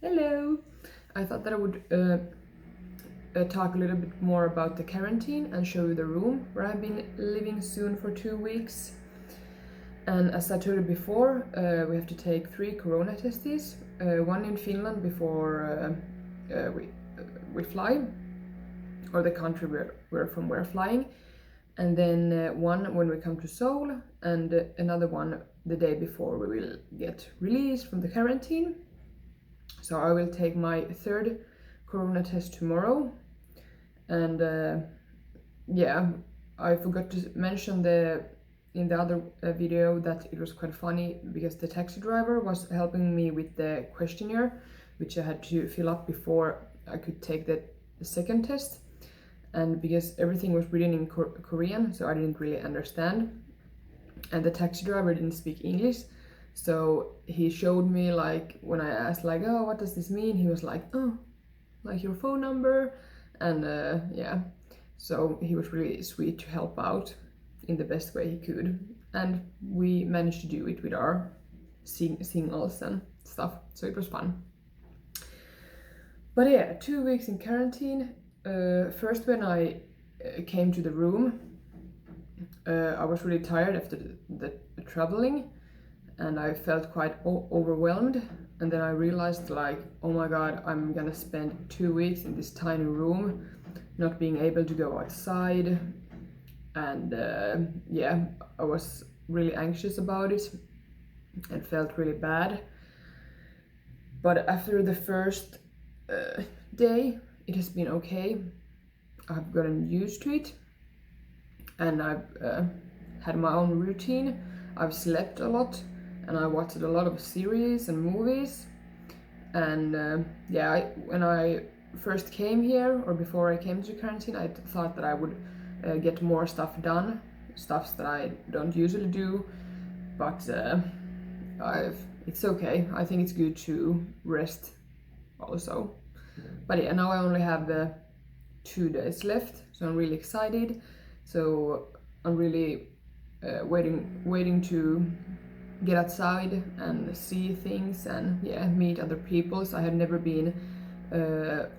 Hello! I thought that I would talk a little bit more about the quarantine and show you the room where I've been living soon for 2 weeks. And as I told you before, we have to take 3 corona tests, one in Finland before we fly, or the country we're flying, and then one when we come to Seoul, and another one the day before we will get released from the quarantine. So I will take my 3rd corona test tomorrow. And yeah, I forgot to mention in the other video that it was quite funny because the taxi driver was helping me with the questionnaire, which I had to fill up before I could take the second test. And because everything was written in Korean, so I didn't really understand. And the taxi driver didn't speak English. So he showed me, like, when I asked, like, oh, what does this mean? He was like, oh, like your phone number. And yeah, so he was really sweet to help out in the best way he could. And we managed to do it with our signals and stuff. So it was fun. But yeah, 2 weeks in quarantine. First, when I came to the room, I was really tired after the traveling, and I felt quite overwhelmed. And then I realized, like, oh my god, I'm gonna spend 2 weeks in this tiny room, not being able to go outside. And yeah, I was really anxious about it and felt really bad. But after the first day, it has been okay. I've gotten used to it, and I've had my own routine. I've slept a lot, and I watched a lot of series and movies. And yeah, when I first came here, or before I came to quarantine, I thought that I would get more stuff done, stuff that I don't usually do. But it's okay. I think it's good to rest also. But yeah, now I only have the 2 days left, so I'm really excited. So I'm really waiting to get outside and see things and yeah, meet other people. So I have never been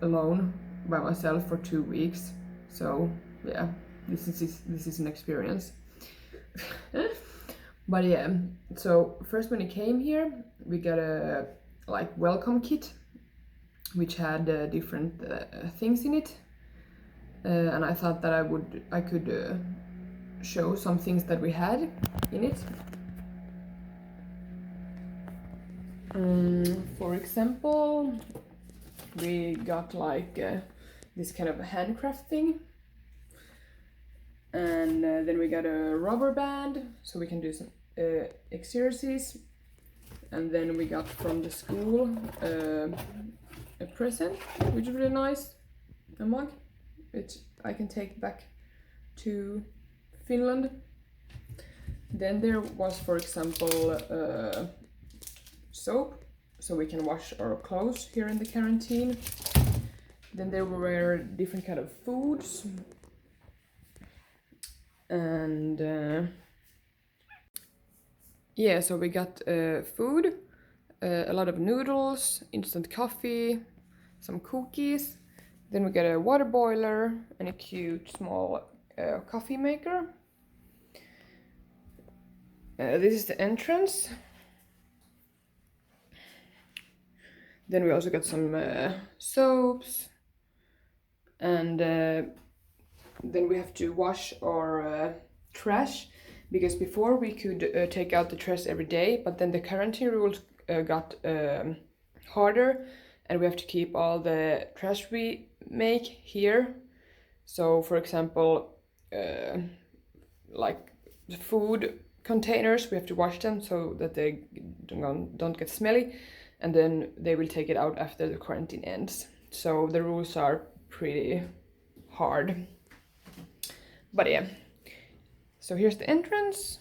alone by myself for 2 weeks. So yeah, this is an experience. But yeah, so first when I came here, we got a welcome kit, which had different things in it, and I thought that I could show some things that we had in it. For example, we got this kind of handcraft thing, and then we got a rubber band so we can do some exercises, and then we got from the school a present, which is really nice, a mug, which I can take back to Finland. Then there was, for example, soap, so we can wash our clothes here in the quarantine. Then there were different kind of foods, and yeah, so we got food, a lot of noodles, instant coffee, some cookies. Then we got a water boiler and a cute small coffee maker. This is the entrance. Then we also got some soaps, and then we have to wash our trash, because before we could take out the trash every day, but then the quarantine rules got harder, and we have to keep all the trash we make here. So for example, like the food containers, we have to wash them so that they don't get smelly, and then they will take it out after the quarantine ends. So the rules are pretty hard. But yeah, so here's the entrance,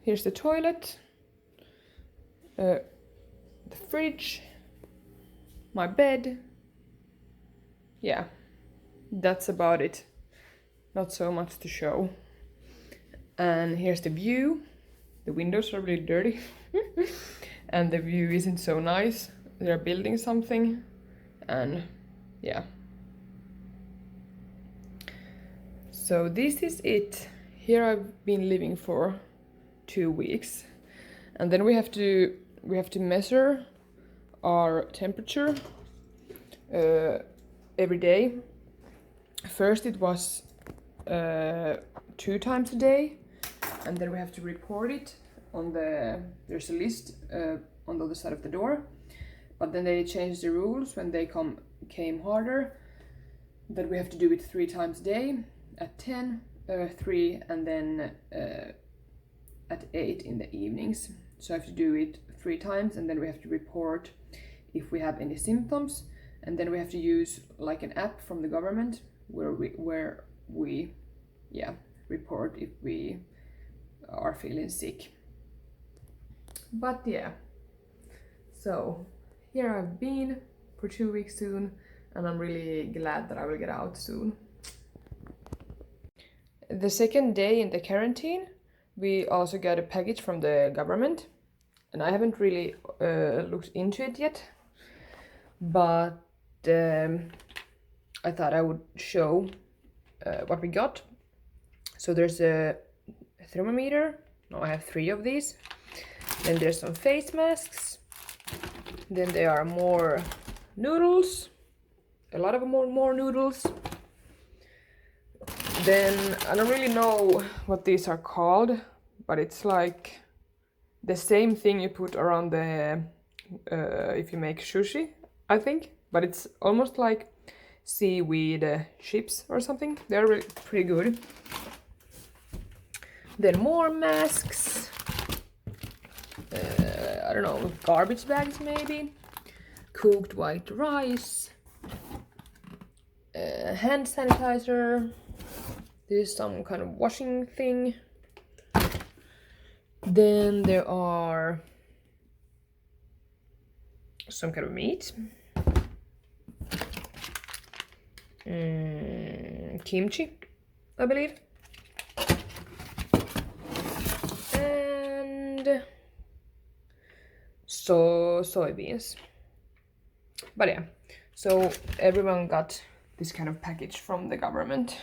here's the toilet, the fridge, my bed. Yeah, that's about it. Not so much to show. And here's the view. The windows are really dirty and the view isn't so nice. they're building something, and yeah. So this is it. Here I've been living for 2 weeks, and then we have to measure our temperature every day. First it was 2 times a day, and then we have to report it on there's a list on the other side of the door. But then they changed the rules when they came harder, that we have to do it 3 times a day, at 10, 3, and then at 8 in the evenings. So I have to do it 3 times, and then we have to report if we have any symptoms, and then we have to use like an app from the government where we report if we are feeling sick. But yeah, so here I've been for 2 weeks soon, and I'm really glad that I will get out soon. The second day in the quarantine, we also got a package from the government, and I haven't really looked into it yet, but I thought I would show what we got. So there's a thermometer. Now I have 3 of these. Then there's some face masks. Then there are more noodles. A lot of more noodles. Then I don't really know what these are called, but it's like the same thing you put around the if you make sushi, I think, but it's almost like seaweed chips or something. They're really pretty good. Then more masks. I don't know, garbage bags maybe. Cooked white rice. Hand sanitizer. This is some kind of washing thing. Then there are some kind of meat. Kimchi, I believe. And soybeans. But yeah, so everyone got this kind of package from the government.